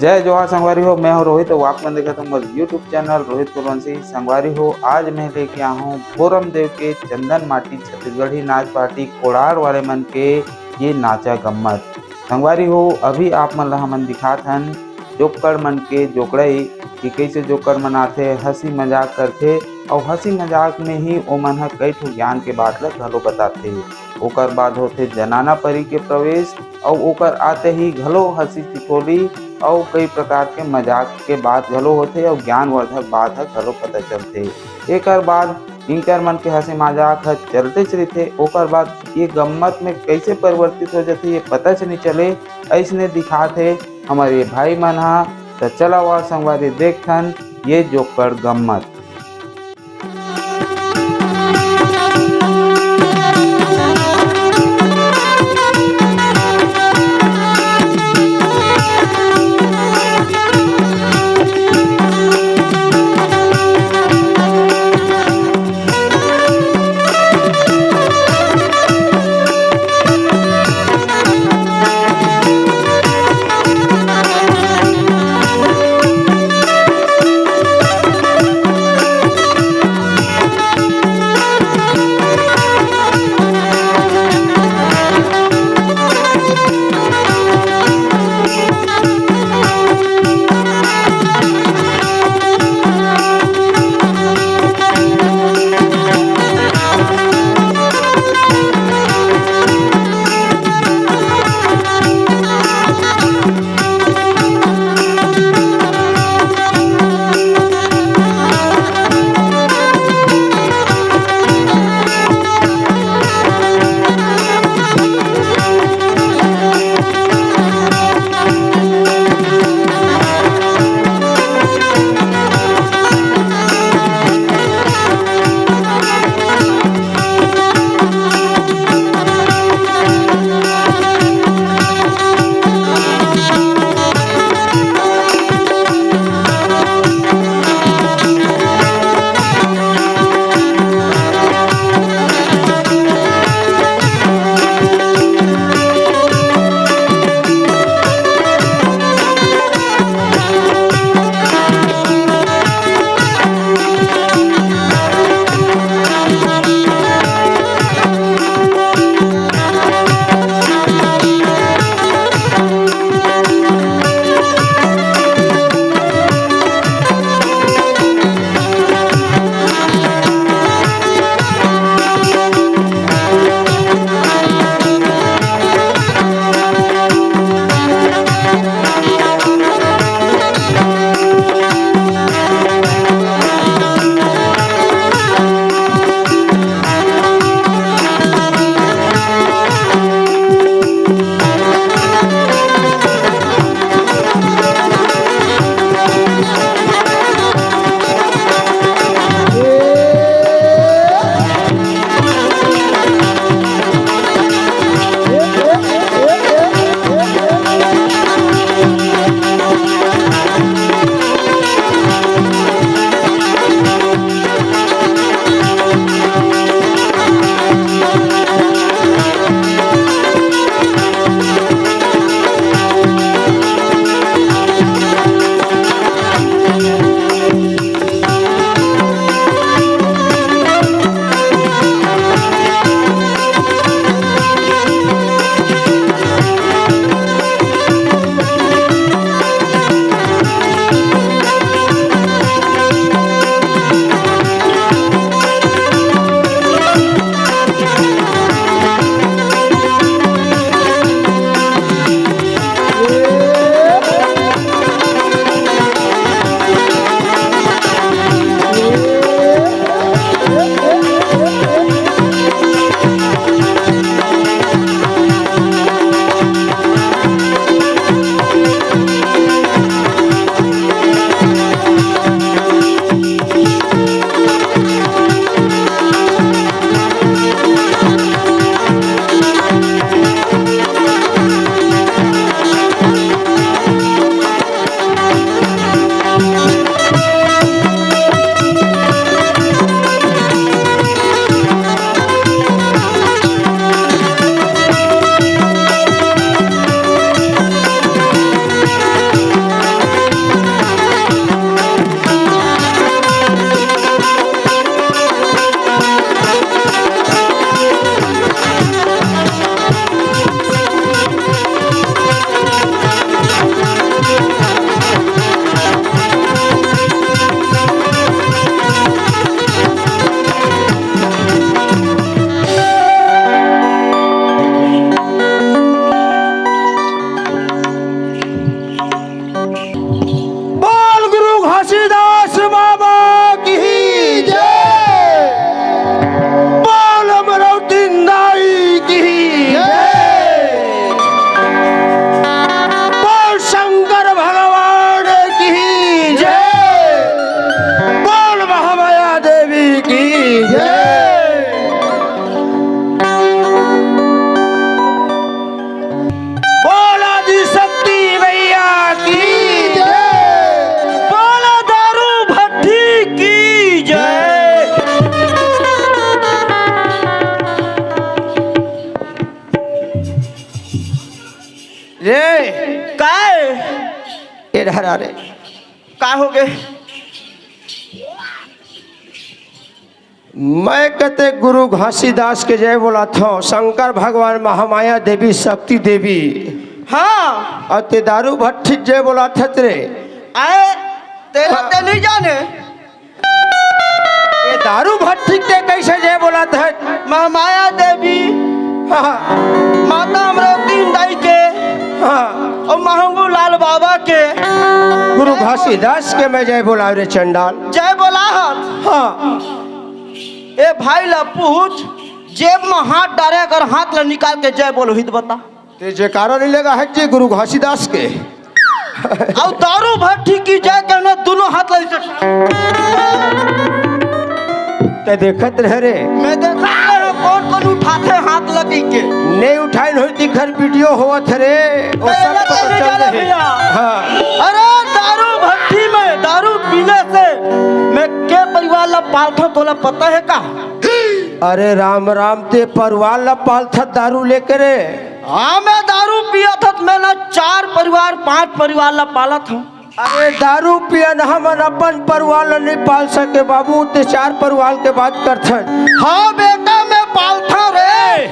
जय जोहार संगवारी हो। मैं हूँ रोहित और आप मन देखा तुम यूट्यूब चैनल रोहित कुलवंशी। संगवारी हो, आज मैं लेके आया हूँ फोरम देव के चंदन माटी छत्तीसगढ़ी नाच पार्टी कोड़ार वाले मन के ये नाचा गम्मत। संगवारी हो, अभी आप मन ला हमन दिखात हन जोकड़ मन के जोकड़ई कि कैसे जोकड़ मन आथे, हंसी मजाक करथे और हंसी मजाक में ही ओमन ह कई ठो ज्ञान के बात ला घलो बताथे। ओकर बाद होथे जनाना परी के प्रवेश और ओकर आते ही घलो हंसी ठिठोली और कई प्रकार के मजाक के बात घलो होथे और ज्ञानवर्धक बात ह घलो पता चलथे। एकर बाद इनकर मन के हंसी मजाक ह चलतेच रहिथे। ओकर बाद ये गम्मत में कैसे परिवर्तित हो जाथे ये पता च नहीं चले, ऐसने दिखाथे हमारे भाई मन ह। तो चला हुआ संगवारी देखथन ये जोकड़ गम्मत। रे काय इधर आ रे। का हो गए? मैं कहते गुरु घासीदास के जय बोला था, शंकर भगवान महामाया देवी शक्ति देवी हाँ और ते दारू भट्टी जय बोला था तेरे। आए तेरा ते नहीं जाने ये दारू भट्टी ते कैसे जय बोला था? महामाया देवी हाँ माता अमरावती दाई के हाँ और महंगू लाल बाबा के गुरु घासीदास के मैं जय बोला रे चंडाल। जय बोला हन। हाँ ए भाई ला पूछ, जेब में हाथ डाले अगर हाथ ला निकाल के जय बोलो हित बता। ते जयकारा नहीं लगा है जी गुरु घासीदास के। और दारू भट्टी की जय कहना दोनों हाथ ला इसे ते देखत रह रे। मैं देखा कौन कौन उठाते हाथ लगी के नहीं उठाई नहीं दिखर वीडियो हुआ थे रे। वो सब पता चल रहे। हाँ अरे दारू भट्टी में दारू पीने से मैं के परिवार ला पालता तोला पता है का? अरे राम राम ते परिवार ला पालथा दारू लेकर। हाँ मैं दारू पिया था तो मैं ना 4 परिवार 5 परिवार ला पाला था। अरे दारू पियन हमन अपन परिवार ला नहीं पाल सके बाबू, ते 4 परिवार के बात करथे। हाँ बेटा मैं पालता रे।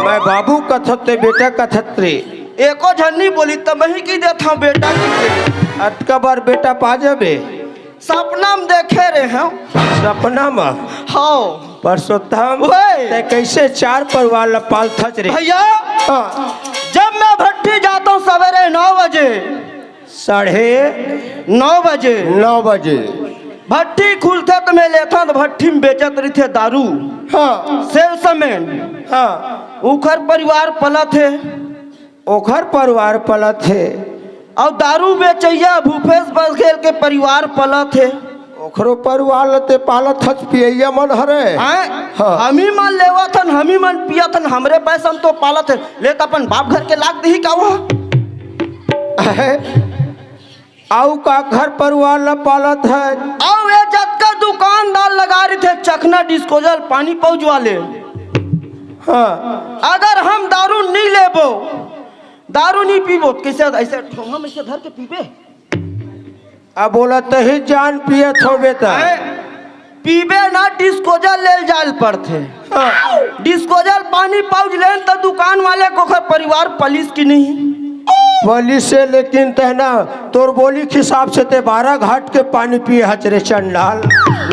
मैं बाबू कथत ते बेटा कथत रे। एको झन्नी बोली तो मैं ही की देता हूँ बेटा की। अटका बार बेटा पा जाबे। सपना में देखे रहे हैं। सपना में हाँ परसोत्तम ओए। ते कैसे 4 परिवार ला पालथा रे? भैया हाँ। जब मैं भट्टी जाता हूँ सवेरे 9 बजे 9:30 बजे 9 बजे भट्टी खुलते तो मैं लेता तो भट्टी में बेचत रही थे दारू। हाँ सेल्समैन। हाँ उखर परिवार पला थे। ओखर परिवार पला थे। और दारू बेचैया भूपेश बघेल के परिवार पला थे। ओखरो परिवार लते पालत हच पियैया मन हरे। हाँ। हम ही मन लेवा थन, हम ही मन पिया थन, हमरे पैसा तो पाला थे। लेता अपन बाप घर के लाग दी का वो आउ का घर परिवार ला पालत है। और ये जत का दुकानदार लगा रहे थे चखना डिस्पोजल पानी पहुंच वाले। हाँ अगर हम दारू नहीं लेबो दारू नहीं पीबो कैसे ऐसे ठोंगा में से धर के पीबे? अब बोला तही जान पियत हो बेटा। पीबे ना डिस्पोजल ले जाल पड़ते। हाँ। डिस्पोजल पानी पाउच ले तो दुकान वाले को खर परिवार पुलिस की नहीं पुलिस से, लेकिन तहना तोर बोली के हिसाब से ते 12 घाट के पानी पिए हचरे चंडाल।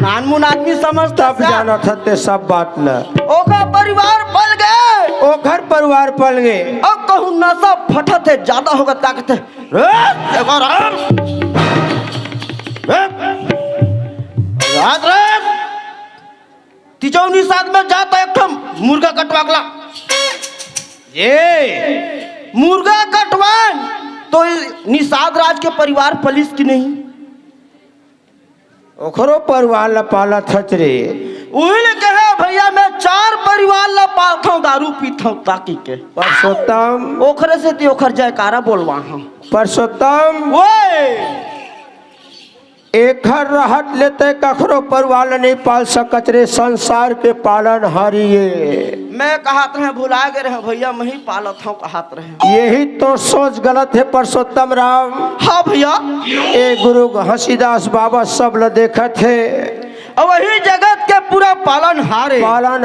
नानमुन आदमी समझता तब जाना था ते सब बात न। ओका परिवार पल गए। ओ घर परिवार पल गए। अब कहूँ नशा फटत है ज्यादा होगा ताकत है। रात रात तिजौनी साथ में जाता एक मुर्गा कटवागला। ये मुर्गा कटवान तो निषाद राज के परिवार पुलिस की नहीं। ओखरो परिवार ला पालत हच रे। वही ने कहे भैया मैं 4 परिवार ला पालता हूँ दारू पीता हूँ ताकि के। परसोत्तम ओखरे से ती ओखर जयकारा बोलवा हूँ। परसोत्तम वो एक घर रहत लेते कखरो परिवार नहीं पाल सकत रे। संसार के पालन हारिए। मैं कहत रहे भुला गए रहे भैया मैं ही पालत हूँ कहत रहे। यही तो सोच गलत है परसोत्तम राम। हाँ भैया ए गुरु घासीदास बाबा सब ल देखत है। और वही जगत के पूरा पालन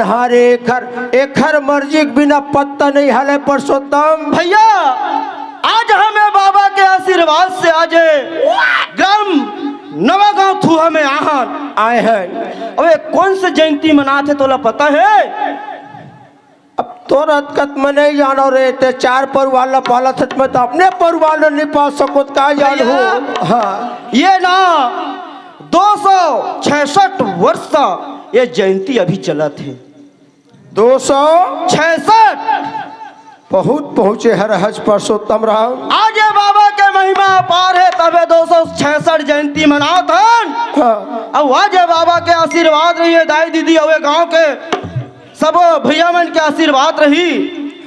हारे एखर मर्जी के बिना पत्ता नहीं हले परसोत्तम। भैया आज हमें बाबा के आशीर्वाद से आज ग्राम नवागांव थुहा में आए हैं। अबे कौन से जयंती मनाते तो पता है? अब तो रतकत में नहीं जानो रे। ते 4 परिवार ला पालत हत में तो अपने परिवार नहीं पाल सको का जान हो। हाँ ये ना 266 वर्ष ये जयंती अभी चलत है। 266 बहुत पहुँचे हर हज परसोत्तम राम। आज ये बाबा के महिमा अपार है तबे 266 जयंती मनाओ थन। हाँ। अब आज ये बाबा के आशीर्वाद रही है दाई दीदी और गांव के सब भैया मन के आशीर्वाद रही।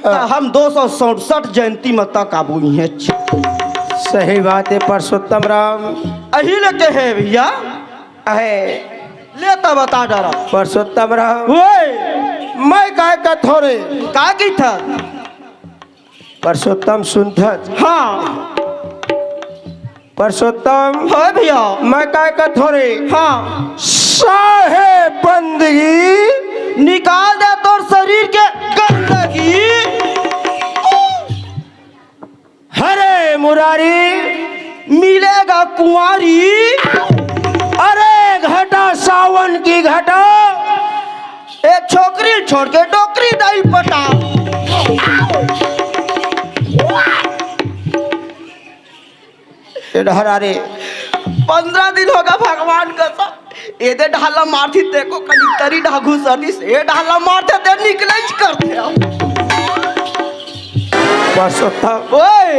हाँ। हम 267 जयंती में तक आबू है। सही बात है परसोत्तम राम। अही लेके है भैया लेता बता डरा परसोत्तम राम। मैं मैं काय का थोड़े का की था परसोत्तम सुनथत हाँ परसोत्तम हाँ भैया मैं काय का थोड़े हाँ साहे बंदगी निकाल दे तोर शरीर के गंदगी। हरे मुरारी मिलेगा कुंवारी। अरे घटा सावन की घटा एक छोकरी छोड़ के डोकरी दाई पटा। रे 15 दिन होगा भगवान का सब एदे ढाला मारती देखो कनी तरी ढाघू सदी से ढाला मारते ते निकले करते परसोत्तम ओए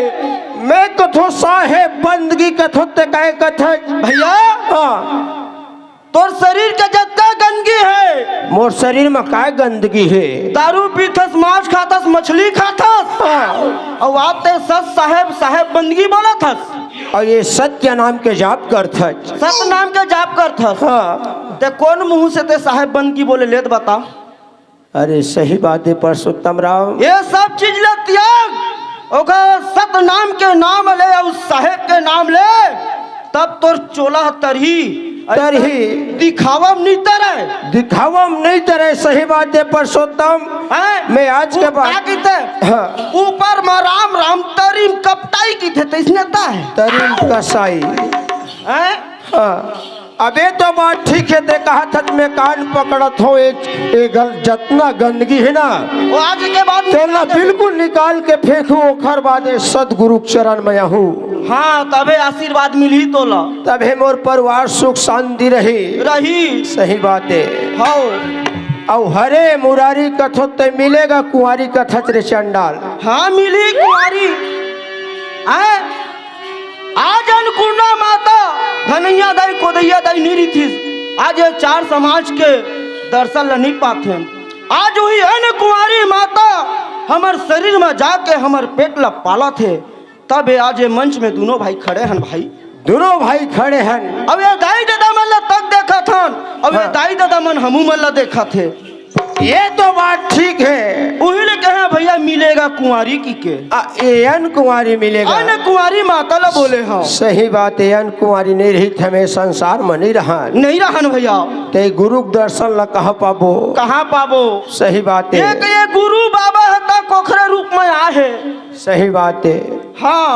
मैं कथो साहे बंदगी कथो ते काय कथे भैया हाँ तोर शरीर के जत्ता गंदगी है। मोर शरीर में काय गंदगी है दारू पीथस मांस खातस मछली खातस और आते सच साहेब साहेब बंदगी बोला थस और ये सत्य नाम के जाप करथस सत नाम के जाप करथस। हाँ ते कौन मुंह से ते साहेब बंदगी बोले लेत बता। अरे सही बात है परसोत्तम राव ये सब चीज ले त्याग ओकर सत नाम के नाम ले और साहेब के नाम ले तब तोर चोला तरही तरही दिखावम नहीं तरह दिखावा नहीं तरह सही बात है परसोत्तम मैं आज के बाद क्या कहते हाँ ऊपर में राम राम तरीम कपटाई की थे तो इसने ता है तरीम कसाई हैं? हाँ अबे तो बात ठीक है दे कहा था मैं कान पकड़त हो एक जितना गंदगी है ना वो आज के बाद तेला बिल्कुल निकाल के फेंकू ओखर बाद सदगुरु चरण में हूँ। हाँ तबे आशीर्वाद मिली तोला तबे मोर परिवार सुख शांति रही सही बात है। हाँ और हरे मुरारी कथो ते मिलेगा कुंवारी कथत रे चंडाल। हाँ मिली कुंवारी आज अन्नपूर्णा माता धनैया दाई कोदैया दाई नीरी थी आज ये चार समाज के दर्शन नहीं पाते आज हुई है कुंवारी माता हमार शरीर में जाके हमार पेट ला पाला थे तब आज ये मंच में दोनों भाई खड़े हैं भाई दोनों भाई खड़े हैं। अब ये दाई दादा मन ला तक देखा था अब ये दाई दादा मन हमू मन ला देखा थे ये तो बात ठीक है वही ने कहा भैया मिलेगा कुंवारी की के अन कुंवारी मिलेगा अन कुंवारी माता ला बोले हाँ सही बात है अन कुंवारी नहीं रही थे मैं संसार में नहीं रहन भैया ते गुरु दर्शन ला कहाँ पाबो सही बात है एक ये गुरु बाबा हता कोखरे रूप में आ है सही बात है। हाँ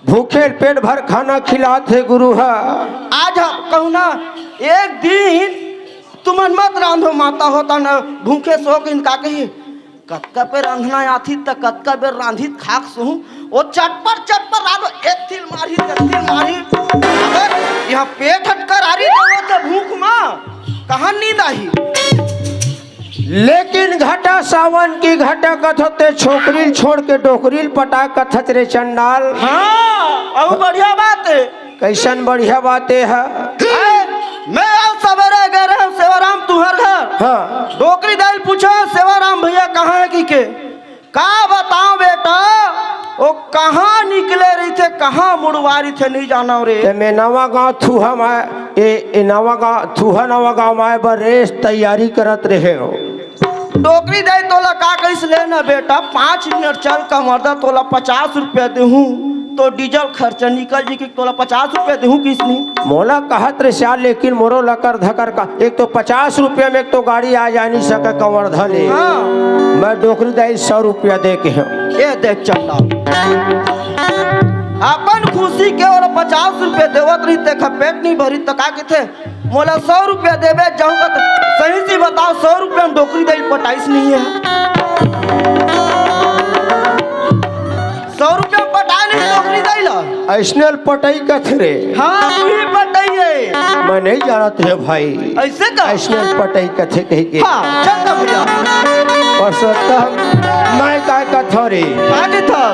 भूखे पेट भर खाना खिलाते गुरु है आज कहूँ ना एक दिन तुमन मत रांधो माता होता न भूखे शौक इनका कही कतका पे रांधना आथी त कतका बेर रांधित खाक सहूं वो चटपर राधो एक तिल मारी अगर यहाँ पेट हटकर आ रही तो भूख माँ कहाँ नींद आई। लेकिन घटा सावन की घटा कथते छोकरील छोड़ के डोकरील पटा कथत रे चंडाल। हाँ अब बढ़िया बात है कैसन बढ़िया बात है मैं आज सवेरे गए रहे सेवाराम तुहर घर हाँ डोकरी दाल पूछा सेवाराम भैया कहाँ है की के का बताओ बेटा वो कहाँ निकले रही थे कहाँ मुड़वारी थे नहीं जाना रे मैं नवा गाँव थूहा नवा गाँव में बरेस तैयारी करत रहे हो डोकरी दाई तोला का कैसे लेना बेटा 5 मिनट चल का मर्दा तोला 50 रुपया देहूँ तो डीजल खर्चा निकल जी कि तोला 50 रुपया देहूँ किसनी मोला कहत रे श्याल लेकिन मोरो लकर धकर का एक तो 50 रुपया में एक तो गाड़ी आ जा नहीं सके कंवर धले। हाँ मैं डोकरी दाई 100 रुपया दे के हूँ ये देख चंदा अपन खुशी के और 50 रुपया देवत रही ते पेट नहीं भरी तो का थे मोला 100 रुपया देवे जाऊंगा तो सही सी बताओ 100 रुपया में डोकरी दाई पटाइस नहीं है 100 रुपया में पटा नहीं डोकरी दाई ला ऐसनल पटाई कथ रे। हाँ वही पटाई है मैं नहीं जानत रे भाई ऐसे का ऐसनल पटाई कथे कह के हाँ चल भैया परसोत्तम मैं काय कथ रे आगे था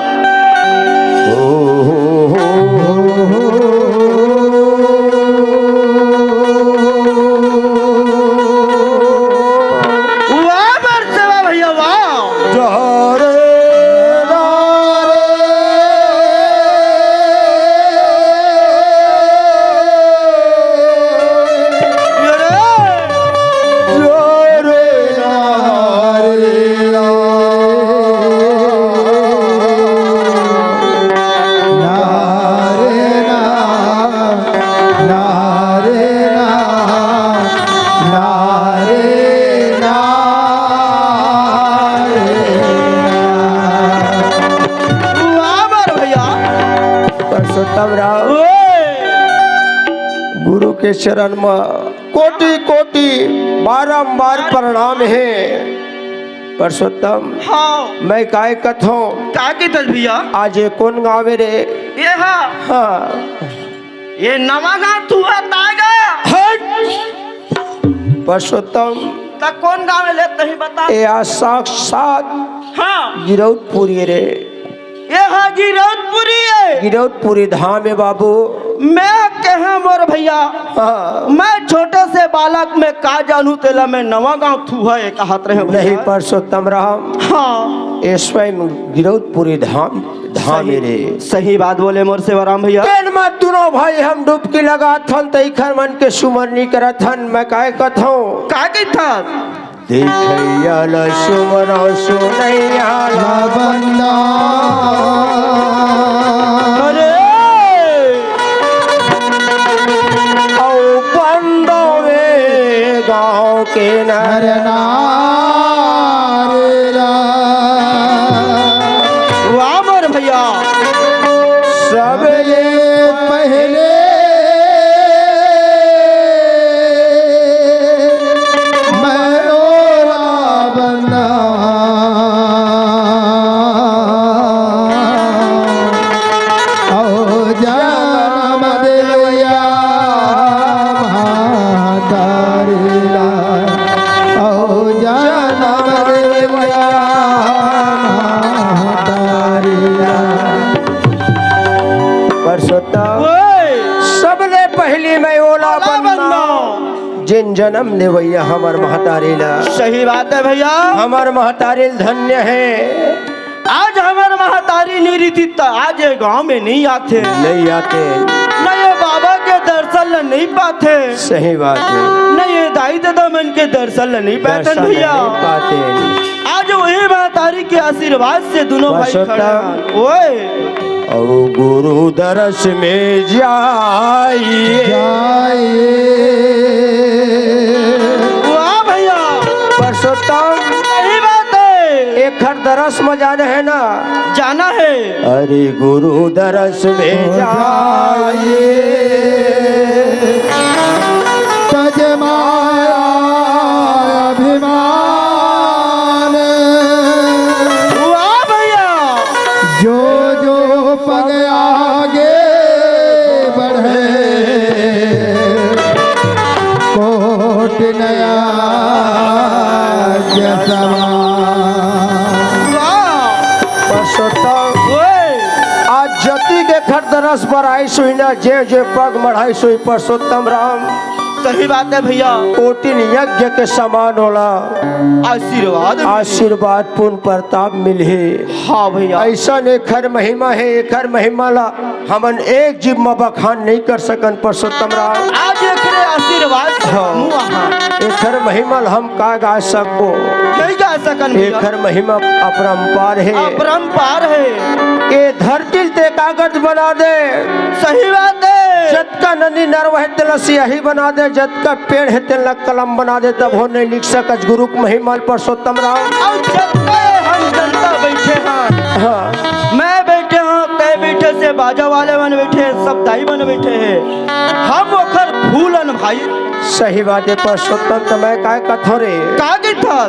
के चरण में कोटि कोटि बारंबार प्रणाम है परसोत्तम। हाँ मैं काय कथो का की तल भैया आज ये कौन गावे रे? ये हाँ ये नवागा तू तागा परसोत्तम ता कौन गावे ले तही बता। ये आज साक्षात हाँ गिरौदपुरी रे। ये हाँ गिरौदपुरी है। गिरौदपुरी धाम है बाबू। मैं कहा मोर भैया हाँ मैं छोटे से बालक में का जानू तेला में नवा गांव थू है एक हाथ रहे भैया। नहीं परसोत्तम राम हाँ ये स्वयं गिरौदपुरी धाम है रे। सही बात बोले मोर सेवाराम भैया। केन मत दोनों भाई हम डुबकी लगा थन तई खरमन के सुमरनी करत हन। मैं काय कथो का की था देखैया ल सुमरा सुनैया ल बंदा अरे औ बंदवे गाँव के नर वाह मोर भैया सबले पहले सबले पहली मैं ओला बनना जिन जन्म ने भैया हमार महतारी ला। सही बात है भैया। हमार महतारी धन्य है। आज हमारे महतारी नहीं रीति आज ये गांव में नहीं आते नहीं आते न ये बाबा के दर्शन नहीं पाते। सही बात है न ये दाई दादा मन के दर्शन नहीं पाते भैया। पाते आज वही महतारी के आशीर्वाद से दोनों भाई खड़े हैं। ओए औ गुरु दरस में जाइए वाह भैया परसोत्तम सही बात है। एक हर दरस में जाना है ना जाना है। अरे गुरु दरस में जाइए तज माया अभिमान वाह भैया जो जो पग आगे बढ़े कोट नया आज जति के खर दरस पर आई सुई ना जे जे पग मढ़ाई सुई परसोत्तम राम। सही बात है भैया। कोटिन यज्ञ के समान होला आशीर्वाद पुण्य प्रताप मिले। हाँ भैया ऐसा एखर महिमा है। एखर महिमा ला हमन एक जीव में बखान नहीं कर सकन परसोत्तम राम। आज एकरे आशीर्वाद से हमहू आहा। एखर महिमा ला हम का गा सको नहीं गा सकन भैया। एखर महिमा अपरंपार है अपरंपार है। ये धरती ते कागज बना दे। सही बात है। जत का नदी नरव है तेल सियाही बना दे। जत का पेड़ है तेल कलम बना दे। तब हो नहीं लिख सकत गुरु के महिमा परसोत्तम राम। और जब हम जनता बैठे हैं हाँ मैं बैठे हूँ तय बैठे से बाजा वाले बन बैठे हैं सब दाई बन बैठे हैं हम ओखर फूलन भाई। सही बात है परसोत्तम। तो मैं काय कथो रे कागी था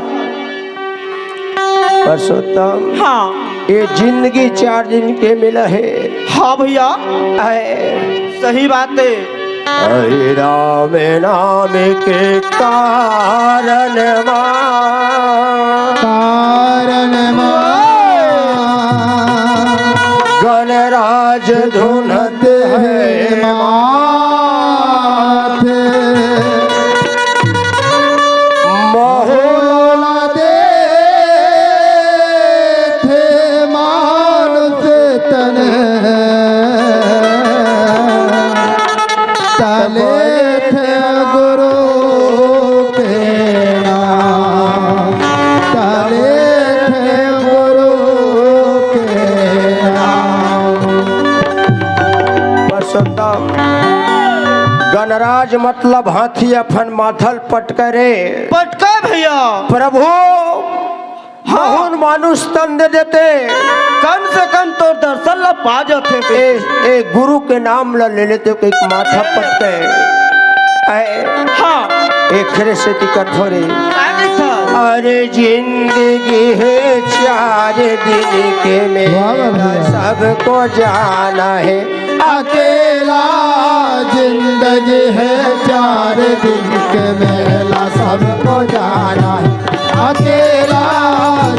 परसोत्तम। हाँ ये जिंदगी 4 दिन के मिला है। हाँ भैया है सही बात है। हरे राम नाम के कारण गणराज धुनत है माथ महोला दे थे मानुष तन तले थे गुरु के नाम तले थे गुरु के नाम। परसोत्तम गणराज मतलब हाथी अपन माथल पटकरे पटका भैया प्रभु बहुन मानुष तन दे देते कम से कम तो दर्शन ला पा जाते थे। ए गुरु के नाम ला ले लेते एक माथा पटके हाँ एक से टिकट हो रही। आगे था अरे जिंदगी है 4 दिन के मेला सबको जाना है अकेला जिंदगी है 4 दिन के मेला सबको जाना है अकेला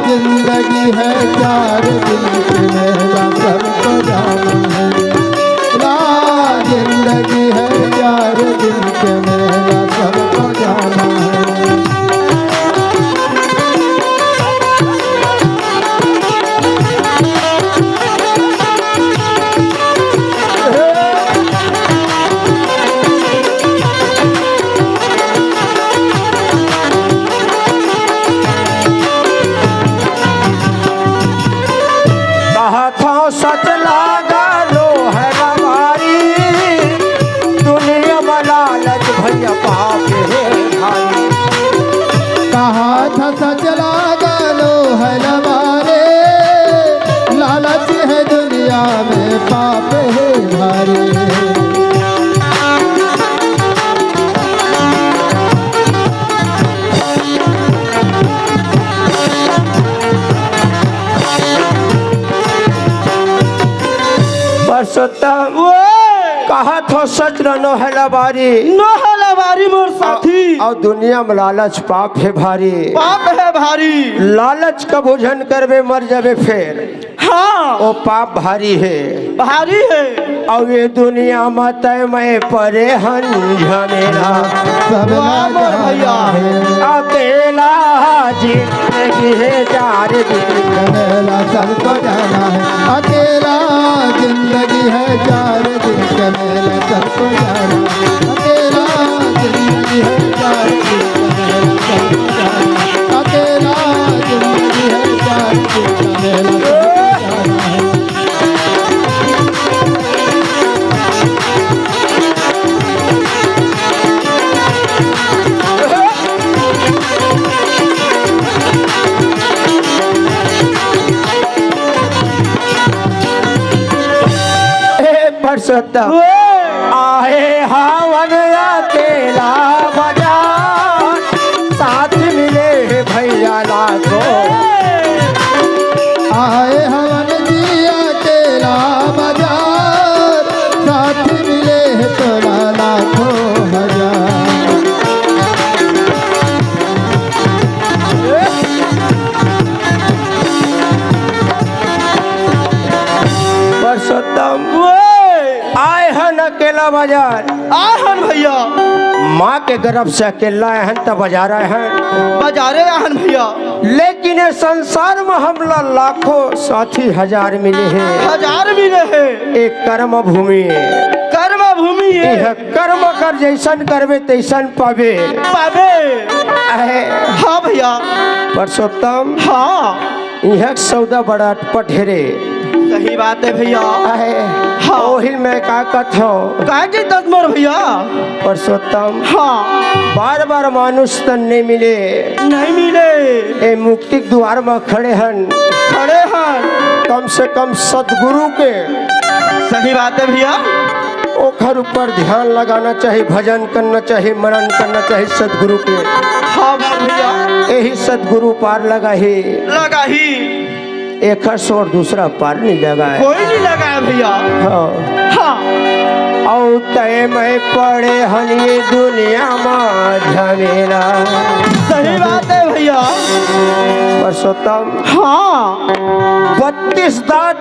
जिंदगी है 4 दिन के मेला सबको जाना है जिंदगी है 4 दिन के मेला सबको जाना है। कहा था सच लागा लो है हमारी दुनिया में लालच भैया पाप है भाई। कहा था सच लागा लो है हमारे लालच है दुनिया में पाप है भारी। परसोत्तम कहा था सच रनो है लबारी नहला बारी मोर साथी और दुनिया में लालच पाप है भारी। पाप है भारी लालच का भोजन करवे मर जावे फिर हाँ वो पाप भारी है। भारी है और ये दुनिया में तय मैं परे हन झमेला सब वाह मोर भैया अकेला जिंदगी है 4 दिन के मेला सबको जाना है अकेला जिंदगी है 4 दिन के मेला सबको जाना है अकेला जिंदगी है 4 दिन के मेला सबको जाना है अकेला जिंदगी है 4 दिन के मेला सबको जाना है। परसोत्तम आए हवन अकेला बाजार साथ मिले भैया लाखो आए हवन जी अकेला बाजार साथ मिले तोरा लाखों हजार। परसोत्तम आए हन अकेला बाजार आहन भैया माँ के गर्भ से अकेला आए हन तब बाजार आए हैं। बाजारे आहन भैया लेकिन ये संसार में हमला लाखों साथी हजार मिले हैं। हजार मिले है एक कर्म भूमि कर्म भूमि है यह कर्म कर जैसन करवे तैसन पावे पावे आहे। हाँ भैया परसोत्तम हाँ यह सौदा बड़ा अटपट है रे सही बात है भैया आहे। हाँ। ओहिल में का कथो काहे दस मोर भैया परसोत्तम हाँ बार बार मानुष तन नहीं मिले नहीं मिले ए मुक्ति के द्वार में खड़े हन खड़े हैं कम से कम सदगुरु के सही बात है भैया ओखर ऊपर ध्यान लगाना चाहिए भजन करना चाहिए मनन करना चाहिए सदगुरु के। हाँ भैया यही सदगुरु पार लगा ही लगा ही एक और दूसरा पार नहीं लगा है। कोई नहीं लगा है भैया हाँ हाँ और तय में पड़े हन ये दुनिया में झमेला सही बात है भैया परसोत्तम हाँ 32 दांत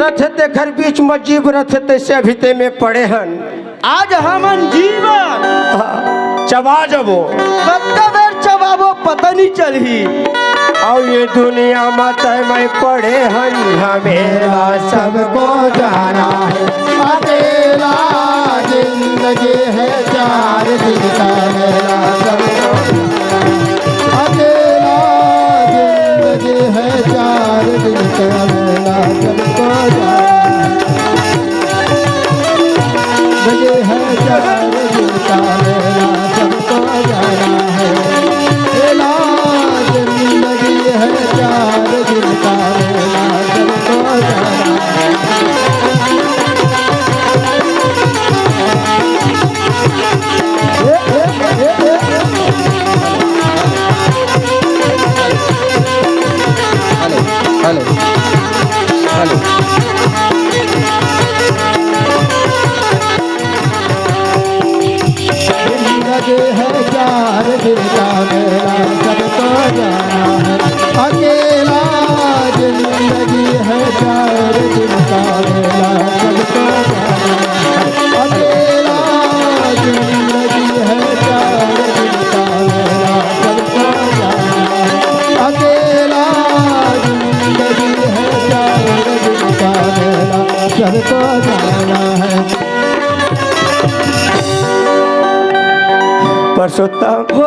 रथ देखर बीच में जीव रथ तैसे अभी ते में पड़े हन आज हमन जीवन हाँ, चबा जबो कत्ता बेर चबाबो पता नहीं चली और ये दुनिया में तय में पड़े हन झमेला सबको जाना है अकेला जिंदगी है 4 दिन का मेला सबको अकेला जिंदगी है 4 दिन का मेला सबको जाना है 4 दिन का मेला सबको जाना है अकेला जिंदगी है 4 दिन का मेला सबको जाना है। हेलो हेलो जिंदगी है चार दिन का मेला सबको जाना है अकेला जिंदगी है चार दिन का मेला सबको जाना है अकेला जिंदगी है चार दिन का मेला सबको जाना है अकेला जिंदगी है चार दिन का मेला सबको जाना है। परसोत्तम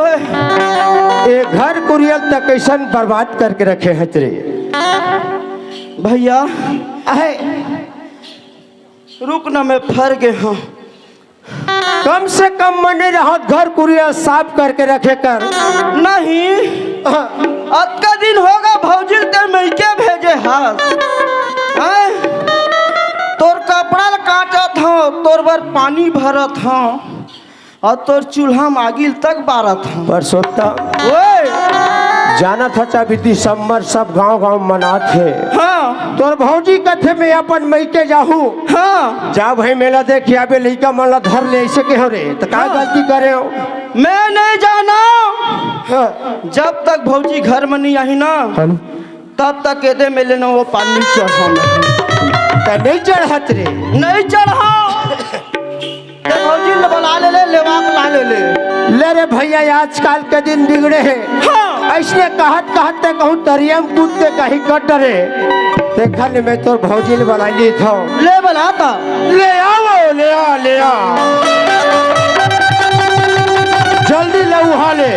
ये घर कुरियल तक कैसा बर्बाद करके रखे हैं तेरे भैया अहे रुक ना मैं फर गए हूँ। कम से कम मने रहो घर कुरियल साफ करके रखे कर नहीं आज का दिन होगा भौजिल ते मैं के भेजे हाथ हैं? तोर कपड़ा काटत हूँ तोर बार पानी भरत हूँ और तोर चूल्हा मागिल तक बारत हूँ। परसोत्तम ओए जाना था चाबी दिसंबर सब गांव गांव मनाते हाँ तोर भौजी कथे में अपन मई के जाहू हाँ जा भाई मेला देख आबे लइका मन ला धर ले ऐसे के हो रे तो का गलती करे हो मैं नहीं जाना हाँ। जब तक भौजी घर में नहीं आई ना तब तक एदे में लेना वो पानी चढ़ाना तो नहीं चढ़त रे नहीं चढ़ा भौजी बुला ले लेवा ला ले रे भैया आजकल के दिन बिगड़े हैं हाँ। ऐसने कहत ते कहूँ तरियम कूद के कहीं कट रे देखा ले मैं तोर भौजी ने बुला ली था ले बुलाता ले आओ ले आ जल्दी ले उहा ले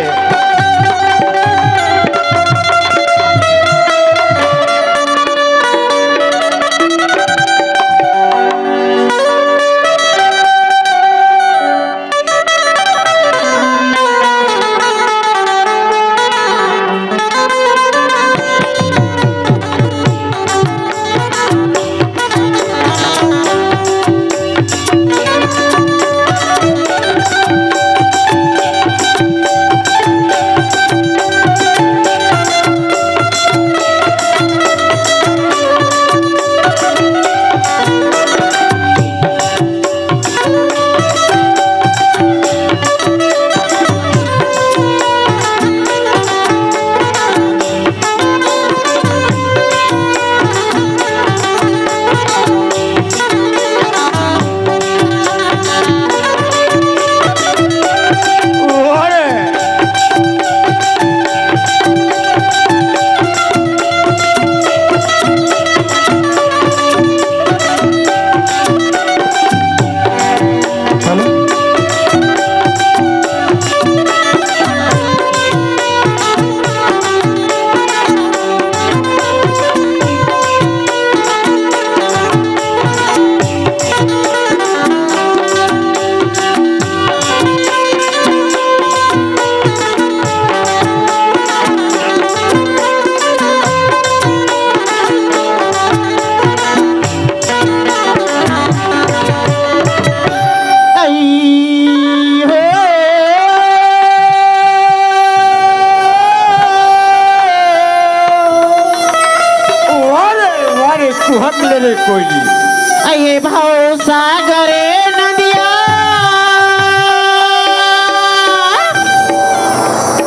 ये भाव सागरे नदिया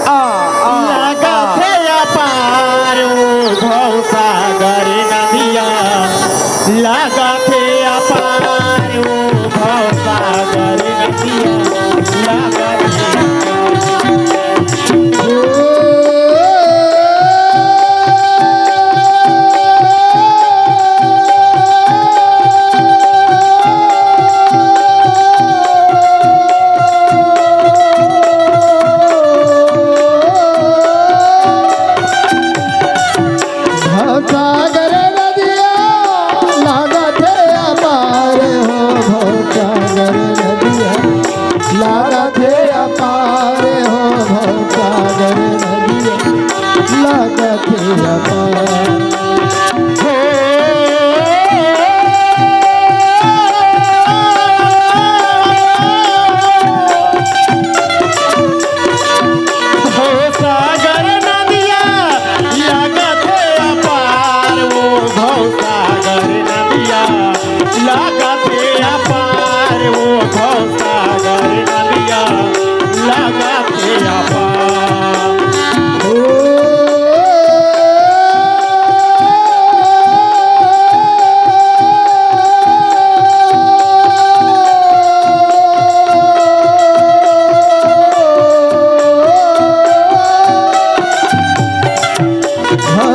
लगा थे अपार भाव सागर नदिया लगा थे अपार भाव सागर नदिया लगा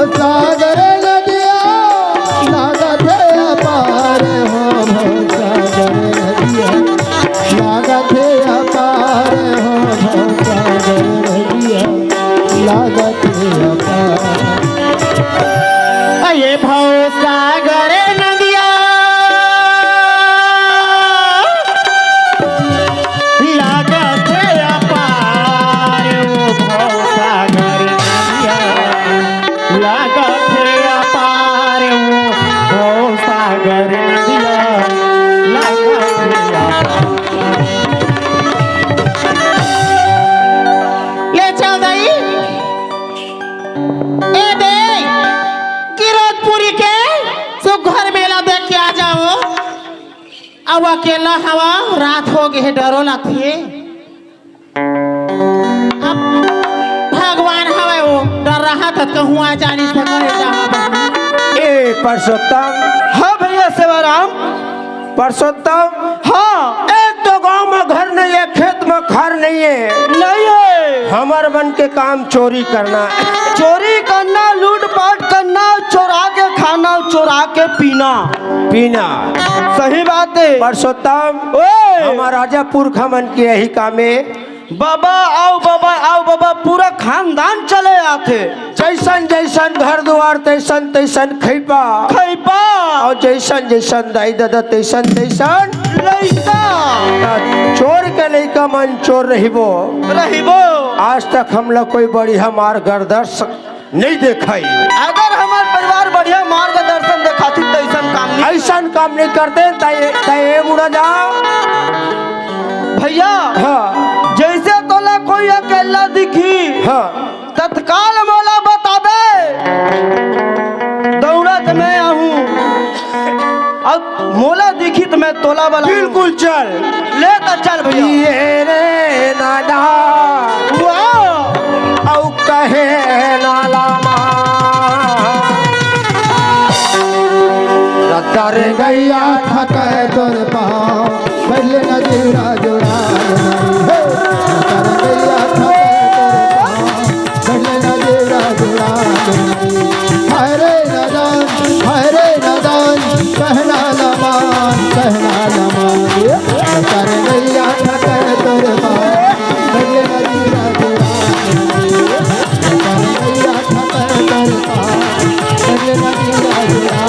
भवसागर नदिया लागत है अपार हो भवसागर नदिया लागत है अपार हो भवसागर नदिया लागत है अपार ये भवसागर नदिया लागत है अपार वो भवसागर नदिया लागत है अपार वो भवसागर नदिया लागत है अपार। ले चल दई ए दे किरोतपुरी के सब घर मेला देख के आ जाओ। अब अकेला हवा रात हो गए डरो लगती अब भगवान हवा वो डर रहा था कहूँ आ जानी से करे जहाँ ए परसोत्तम, हाँ भैया सेवाराम। परसोत्तम, हाँ एक तो गांव में घर नहीं है, खेत में खार नहीं है, नहीं है। हमार मन के काम चोरी करना, चोरी करना, लूटपाट करना, चोरा के खाना, चोरा के पीना पीना। सही बात है परसोत्तम, ओए हमारा राजा पुरख मन के यही काम है। बाबा आओ बाबा पूरा खानदान चले आते। जैसन जैसन घर द्वार तैसन तैसन खैपा खैपा और जैसन जैसन दाई दादा तैसन तैसन लइका चोर के लइका मन चोर रहिबो। आज तक हम लोग कोई बढ़िया मार्गदर्शक नहीं देखाई। अगर हमार परिवार बढ़िया मार्गदर्शन देखाती तो ऐसा काम नहीं करते। तय मुड़ा जा भैया। हाँ जैसे तोला कोई अकेला दिखी हाँ तत्काल मोला बताबे, दौड़त मैं आहूँ। अब मोला दिखी तो मैं तोला वाला बिल्कुल चल ले तो चल भैया। ये रे नाना औ कहे नाला तर गैया थके तोर पाँव पहले नजरा जुड़ा तर गैया थके तोर पाँव पहले नजरा जुड़ा हरे नदन कहना लमान तर गैया थके तोर पाँव पहले नजरा जुड़ा तर गैया थके तोर पाँव पहले नजरा जुड़ा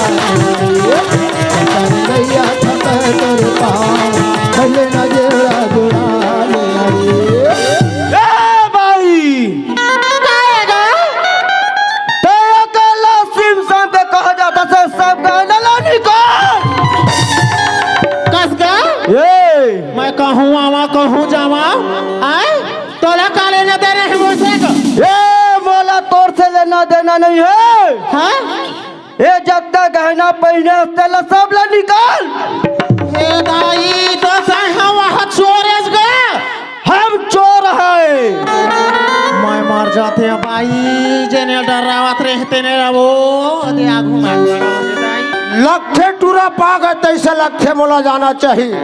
गैया थके तोर पाँव पहले नजरा जुड़ा भाई अकेला सिम शाम पे कहा जाता से सब गहना निकाल कस का मैं कहूँ आवा कहूँ जावा आए तोला काले न दे रहे मुझसे को ये मोला तोर से लेना देना नहीं है। हाँ ये जब तक गहना पहने तेला सब ला निकाल। हे दाई तो कहाँ वहाँ चोरेस गया। हम चोर है। मैं मर जाते हैं भाई जेने डरावत रहते ने वो दे आगू मैं दाई लखे टूरा पाग है तैसे लखे मोला जाना चाहिए।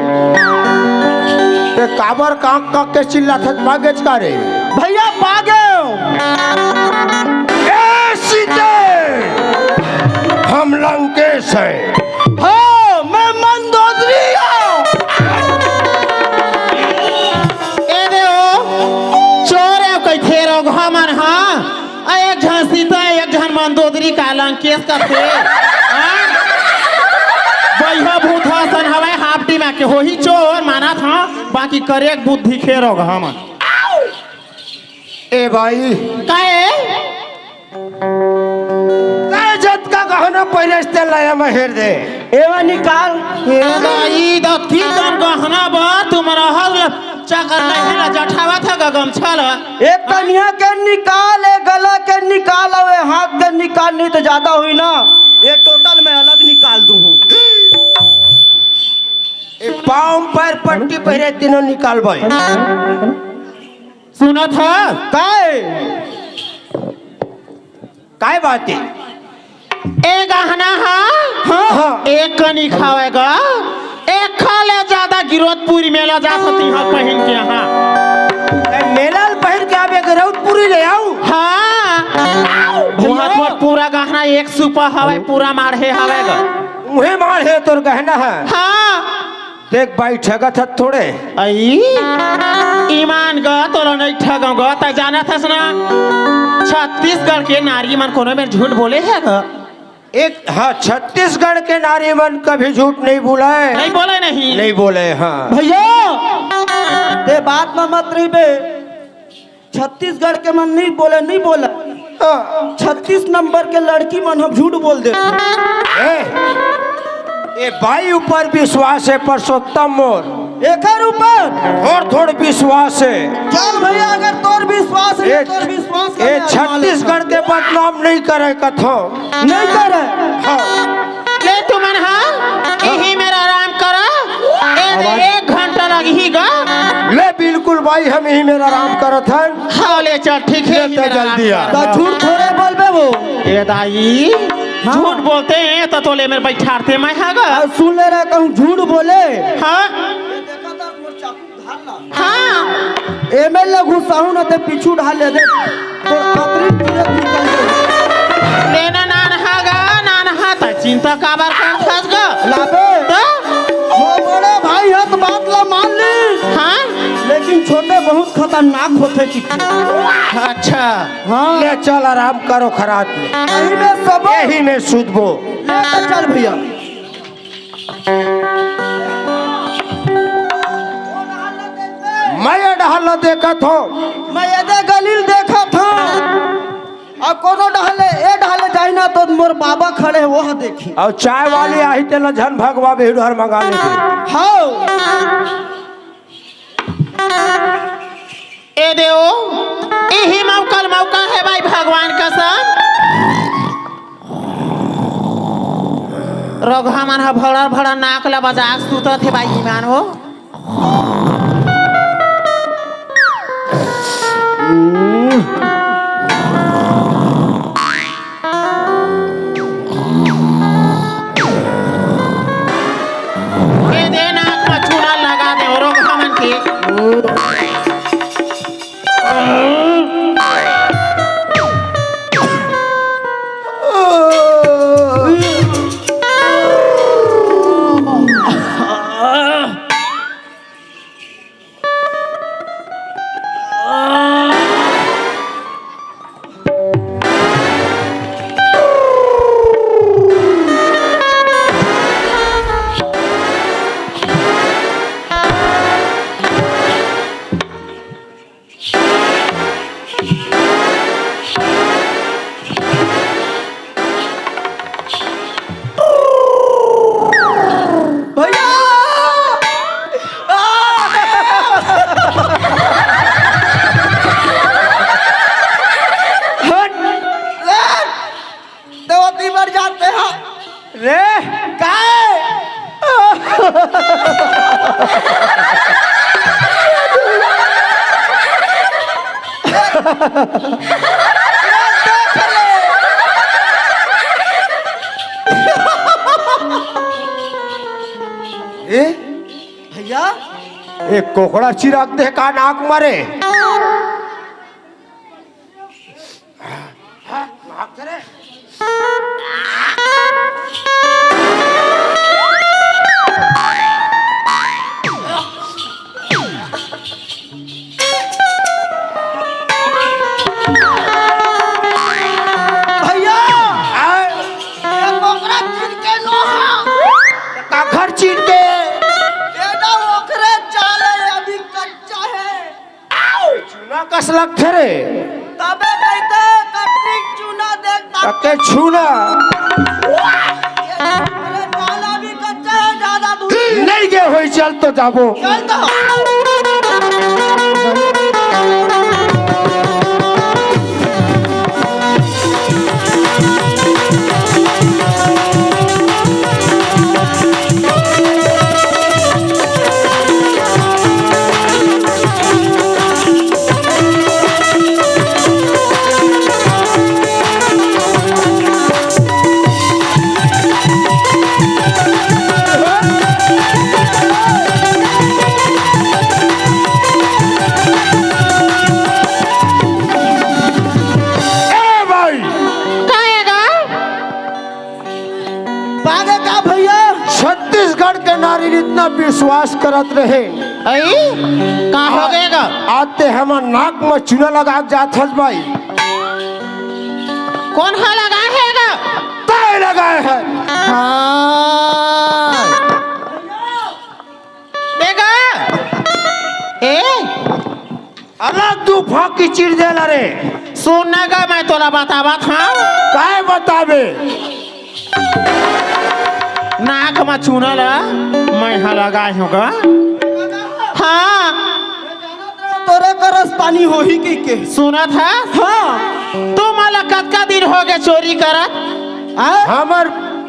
ते काबर कांक कांक के चिल्ला थे पागेच का रे भैया पागे हम लंकेश है। हाँ मैं मंदोदरी हूँ। ए देखो चोर है कोई ठेरो घमन हाँ एक झन सीता एक झन मंदोदरी का लंकेश करते बैहा भूत हसन हवाई हाफटी में के हो ही चोर माना था बाकी करे बुद्धि खेरो घमन ए भाई काहे जत का गहना पहले से लाया महर दे एवा निकाल। हे दाई दथी कन गहना बा तुम्हारा हल चकर नहीं ला जठावा था गगम छल एक कन्या के निकाल, एक गला के निकाल और एक हाथ के निकाल, नहीं तो ज्यादा हुई ना ये टोटल में अलग निकाल दूँ। पाँव पैर पट्टी पहरे तीनों निकाल भाई। सुना था काय बात है एक गहना हाँ एक कनी खावेगा एक खा ले ज्यादा गिरोधपुरी मेला जा सकती है पहन के यहाँ मेला पहन के आवे गरौदपुरी ले आऊ हाँ वहाँ मोर पूरा गहना एक सुपा हवे पूरा माढ़े हवे ग मुहे मार है तोर गहना है हाँ देख भाई ठगत है थोड़े आई ईमान ग तोला नहीं ठगो ग त जाना थस ना छत्तीसगढ़ के नारी मन कोनो में झूठ बोले है ग एक हाँ छत्तीसगढ़ के नारी मन कभी झूठ नहीं बोला है नहीं बोले नहीं नहीं बोले हाँ भैया ते बात में मत रही बे छत्तीसगढ़ के मन नहीं बोले हाँ। 36 नंबर के लड़की मन हम झूठ बोल दे ए भाई ऊपर विश्वास है परसोत्तम मोर एकर ऊपर थोड़ विश्वास है चल भैया अगर तोर विश्वास है ए- तोर विश्वास ये छत्तीसगढ़ के बदनाम नहीं करे कथो नहीं करे हाँ। ले तू मन हाँ यही मेरा आराम करा एक घंटा लगी गा ले बिल्कुल भाई हम ही मेरा आराम करत है हाँ ले चल ठीक है ले तो जल्दी आ। तो झूठ थोड़े बोलबे वो ए दाई झूठ बोलते हैं तो तोले मेरे बैठाते मैं हाँ गा और सुन ले रहा कहूँ झूठ बोले हाँ हाँ एमएलए घुसाहू ना ते पीछू ढाल ले दे तो कतरी तुरंत निकल दे लेना नानहा गा नानहा त चिंता काबर कर फंस गा लाबे तो वो बड़े भाई है तो बात ला मान ली हाँ लेकिन छोटे बहुत खतरनाक होते चिट्ठी अच्छा हाँ ले चल आराम करो खराब में यही में सब यही में सुधबो ले तो चल भैया मैं ढाल देखत हो मैं ये गलील देखा था और कोनो ढाले ए ढाले जाई ना तो मोर बाबा खड़े वो देखी और चाय वाली आई तेल झन भगवा भेड़र मंगा ले हाँ ए देओ यही मौका है भाई भगवान का सब रोगा मन भड़ा भड़ा नाक ला बजाक सुता थे भाई ईमान हो ए दे नाक में चूना लगा दे और रोगा मन के भैया देवती मर जाते हैं रे काय ए भैया एक कोकड़ा चिराग दे का नाक मारे भैया ये कोकरा चीर के लोहा काखर चीर के ये ना ओकरे चाले अभी कच्चा है चूना कस लग थे रे तबे कहते कटनी चूना देख तके छूना अरे चाला भी कच्चा है ज्यादा दूर नहीं गे होई चल तो जाबो चल तो नारी इतना विश्वास करत रहे आई का हो गएगा आते हम नाक में चूना लगा के जात हस भाई कौन हा लगा हैगा तय लगाए है हाँ देखा ए अलग तू फाकी चिर देला रे सुनना का मैं तोला बतावा था काय बतावे नाक में चूना ला मैं हा लगाए होगा हाँ तोरे करस पानी हो ही के सुना था हाँ तू मला कतका दिन हो गए चोरी करत हमर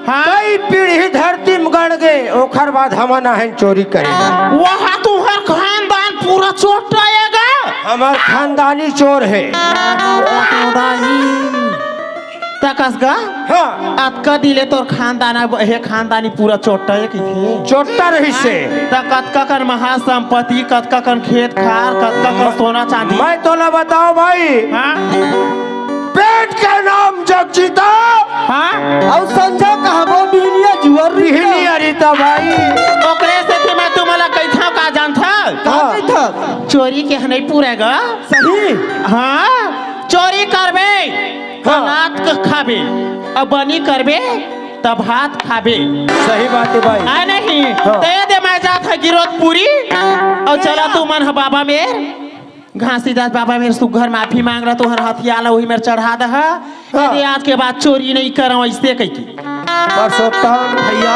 कई पीढ़ी धरती में गड़ गए ओखर बाद हम नहीं चोरी करेगा वहाँ तुम्हार खानदान पूरा चोट आएगा हमार खानदानी चोर है तकस गा हाँ अतका दिले तोर खानदान हे खानदानी पूरा चोटा है कि चोटा रही से कतका कर महासंपत्ति कतका कर खेत खार कतका कर सोना चांदी मैं तोला बताओ भाई हाँ पेट का नाम जग जीता हाँ और संजय कहबो बिनिया जुअरी हिनी अरिता भाई ओकरे से थी मैं तुम्हारा कैथा का जानता हाँ। था चोरी के नहीं पूरेगा सही हाँ चोरी करबे हाँ। नात के खाबे अब बनी करबे तब हाथ खाबे सही बात है भाई आ नहीं हाँ। ते दे मैं जात है गिरोत पूरी और चला तू मन है बाबा मेर घासीदास बाबा मेरे सुघर माफी मांग रहा तुहर हथियाला वही मेरे चढ़ा दे यदि आज के बाद चोरी नहीं करो ऐसे कह की परसोत्तम भैया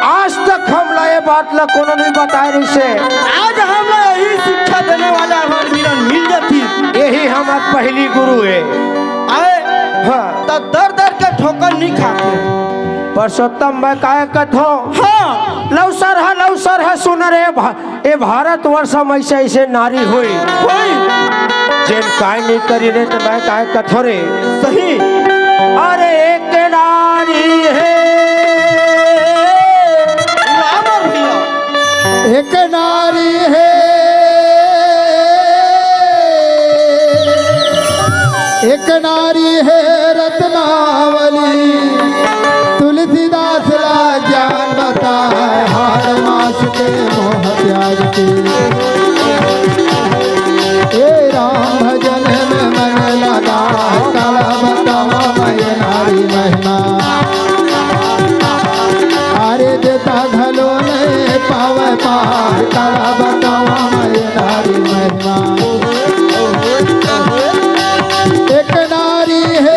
आज तक हम ये बात ला कोनो नहीं बताए रही से आज हम यही शिक्षा देने वाला हमारे मिलन मिल जाती यही हमार पहली गुरु है आए हाँ तो दर दर के ठोकर नहीं खाते परसोत्तम मैं काय कथो हाँ लवसर है सुन रे ए भारत वर्ष में ऐसे ऐसे नारी हुई जेन काय नहीं करी रे तो मैं काय कथो रे सही अरे एक नारी है लामर भैया एक नारी है एक नारी है रत्नावली तुलसीदास ला ज्ञान बता है हार मास के मोह त्याग की हे राम भजन में मन लगा काला बतावा मैं नारी महिमा अरे देता घलो नहीं पावे पार काला बतावा मैं नारी महिमा एक नारी है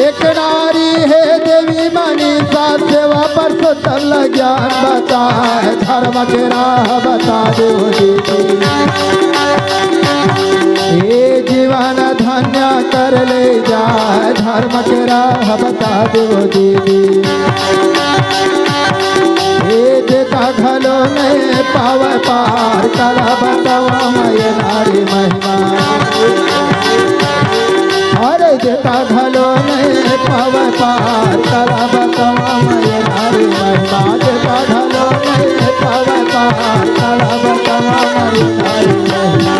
एक नारी है देवी मनीषा सेवा पर तल ज्ञान बता है धर्म के राह बता दो दीदी ये जीवन धन्य कर ले जा धर्म के राह बता दो दीदी ये देता घलो नहीं पावे पार कला बतावा मैं नारी महिमा अरे देता घलो नहीं पावे पार कला बतावा मैं नारी महिमा देता घलो नहीं पावे पार कला बतावा मैं नारी महिमा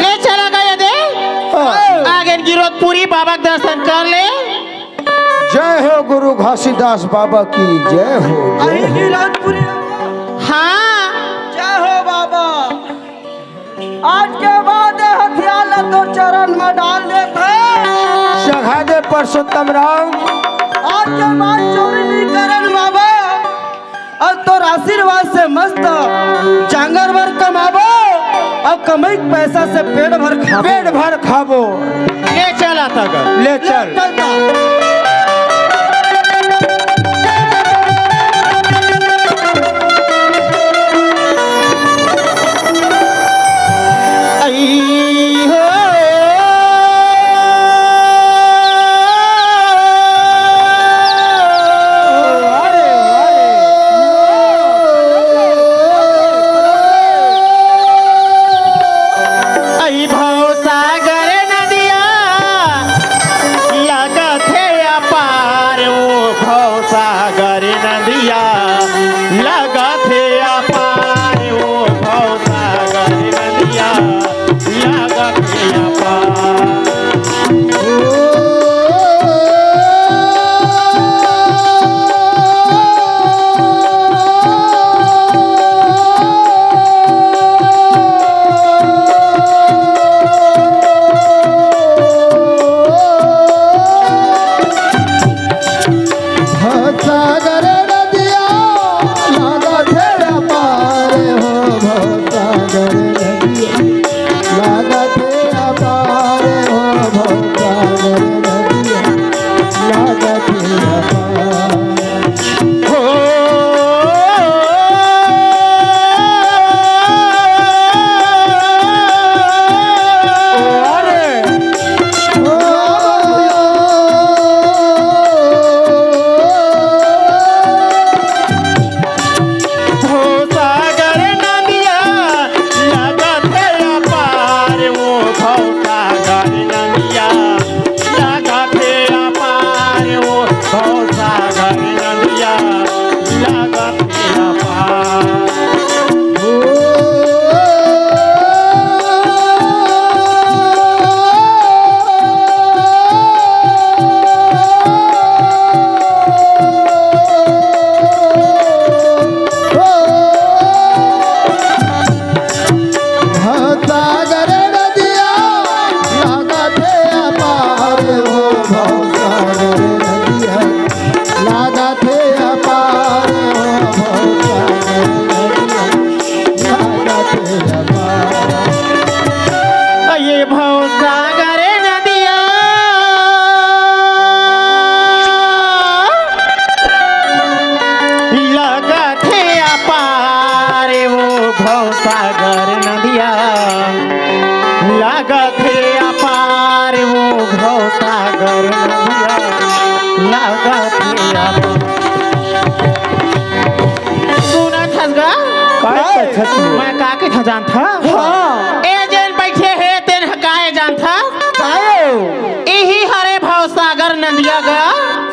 ले चला गया दे आगे गिरोधपुरी बाबा के दर्शन कर ले जय हो गुरु घासीदास बाबा की जय हो जय हो। गिरधपुरी हाँ जय हो बाबा आज के बाद ये हथियार तो चरण में डाल देते सघा दे परसोत्तम राम आज के बाद चोरी नहीं करन बाबा और तो आशीर्वाद से मस्त जांगर भर कमाबो और कमाई के पैसा से पेट भर खाबो पेट भर खाबो ले चला तक ले चल चलता आई हो आई भव सागर नदिया लगत है लागत है अपार वो भव सागर नदिया लागत है अपार। सुनत हस गा मैं का के था जान था ए जेन बैठे है तेन हकाए जान था यही हरे भव सागर नदिया गा।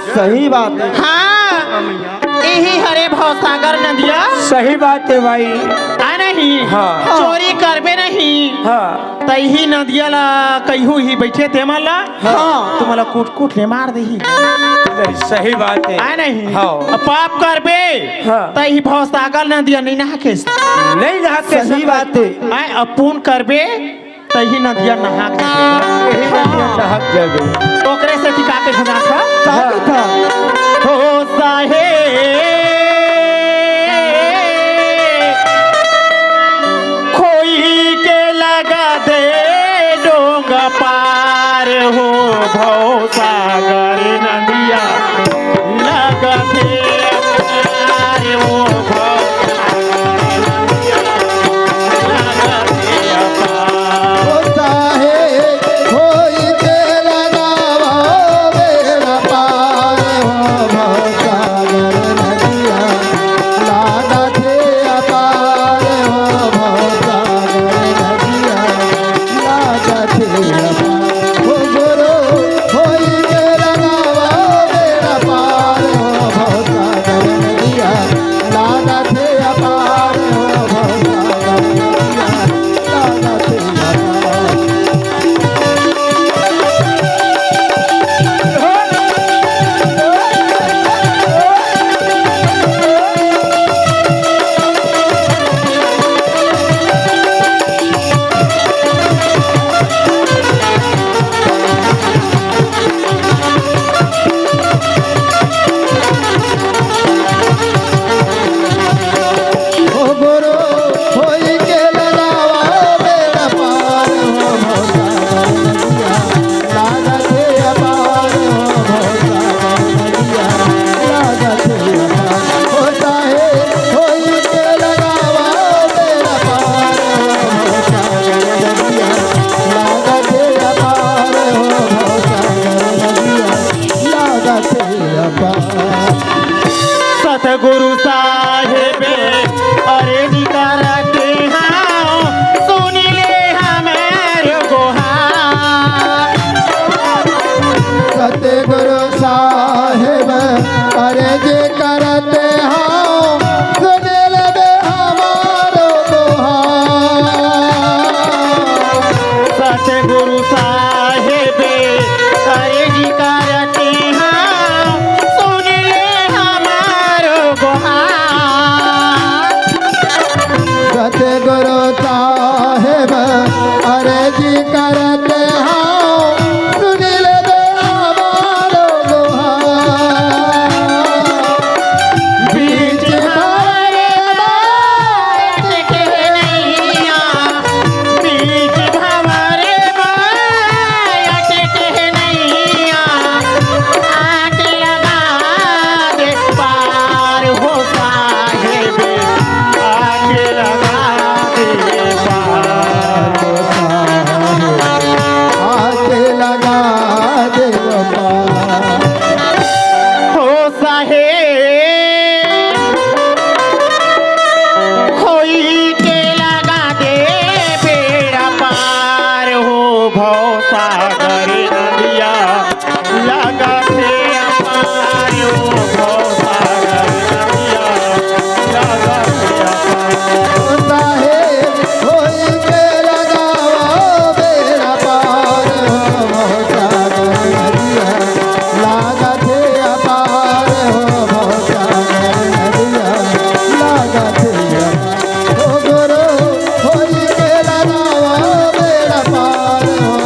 सही बात है। हाँ यही हरे भव सागर नदिया। सही बात है भाई। आ नहीं हाँ। चोरी करबे नहीं हाँ तही नदिया ला कहीं ही बैठे थे मला हाँ। तुम्हारा कूट कूट ले मार दही। सही बात है। आ नहीं हाँ। पाप करबे हाँ। तही भव सागर नदिया नहीं नहा के नहीं नहा के। सही बात है। आय अपून करबे तही नदिया नहा के यही नदिया नहा जाबे। ओकरे से टिका के भगा था हो साहे खोई के लगा दे डोंग पार हो भव सागर नदिया लगा दे पार हो भव सागर नदिया लगा दे पार। होता है कोई के लगावा बेड़ा पार हो भव सागर नदिया लागा थे अपार हो भव सागर नदिया लागा थे अपार हो गुरु कोई के लगावा बेड़ा पार हो भव सागर नदिया लागा थे अपार हो भव सागर नदिया लागा थे अपार। ओ गुरु होई के लगावा बेड़ा पार हो भव सागर नदिया लागा थे अपार हो भव सागर नदिया लागा थे अपार। होता है होई के लगावा बेड़ा पार हो भव सागर नदिया लागा थे अपार हो भव सागर नदिया लागा थे अपार। सतगुरु साहेब अरे जी करते हाँ सुन ले हमारे गुहार। सतगुरु साहेब अरे जे करते हाँ सुन ले हमारो दोहार। सतगुरु साहेब अरे जी करते हाँ सुन ले हमारे गुहार। सतगुरु साहेब अरे जी करते हाँ सुन ले हमारो दोहार। बीच हमारे बात के नैया बीच हमारे बात के नैया आग लगा दे पार हो साहेब आग लगा दे पार। आके लगा दे पार। हो साहेब खोई के लगा दे बेड़ा पार हो भव सागर नदिया लगा दे अपार हो भव सागर नदिया लगा दे अपार। होता है होई के लगावा बेड़ा पार हो भव सागर नदिया लागा थे अपार हो भव सागर नदिया लागा थे अपार। ओ गुरु होई के लगावा बेड़ा पार हो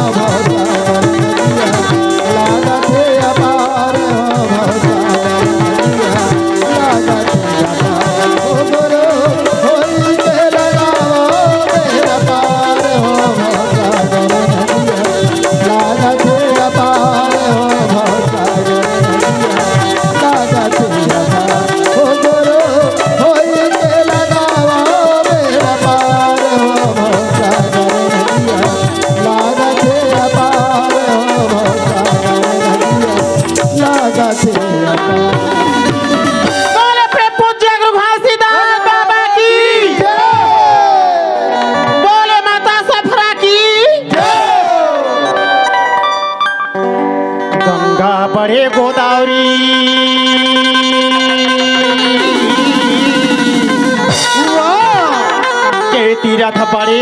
बोले प्रभु जगरू घासीदास बाबा की बोले माता सफरा की गंगा बड़े गोदावरी के तीरथ बड़े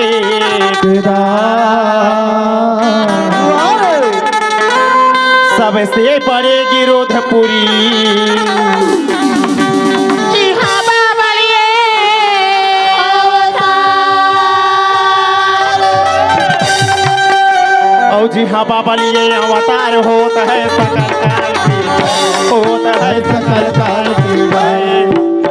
सबसे बड़े गिरोधपुरी जी हाँ बाबा लिए और जी हाँ बाबा लिए अवतार होता है सकल काल की होता है सकल काल की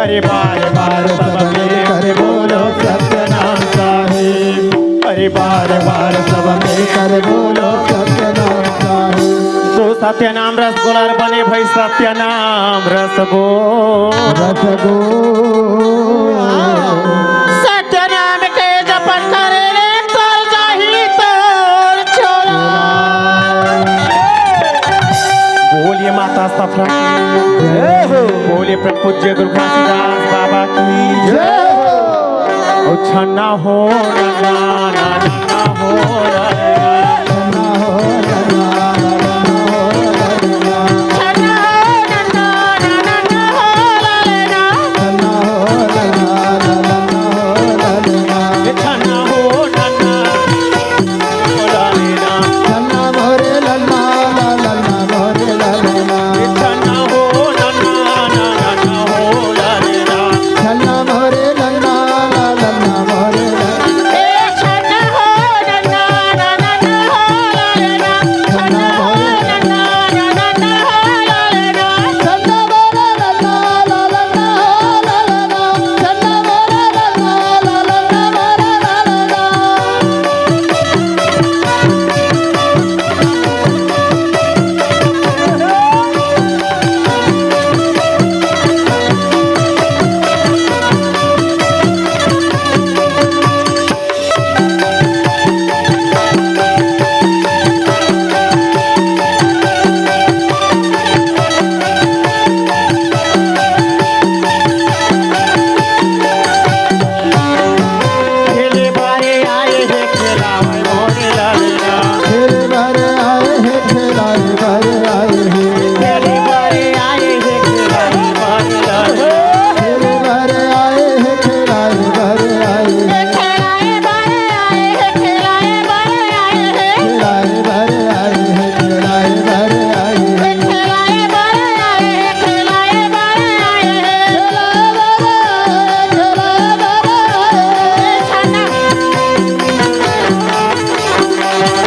अरे बार बार सब मिल कर बोलो सत्य नाम साहिब अरे बार बार सब मिल कर बोलो सत्य नाम साहिब तो सत्य नाम रसगोला बने भाई सत्य नाम रसगो सत्य नाम के जपन करे रे तर जाही तर छोड़ा बोलिए माता सफरा बोलिए प्रपूज्य गुरु घासीदास बाबा की ओ छन्ना हो ना हो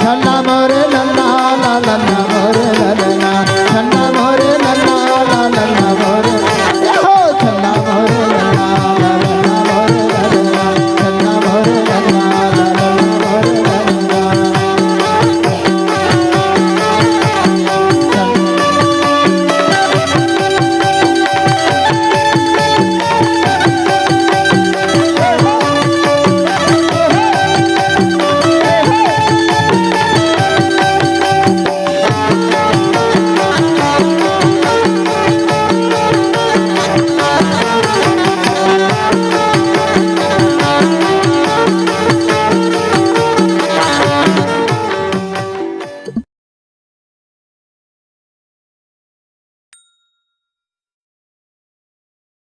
लल्ला मोरे लल्ला ला लल्ला मोरे लल्ला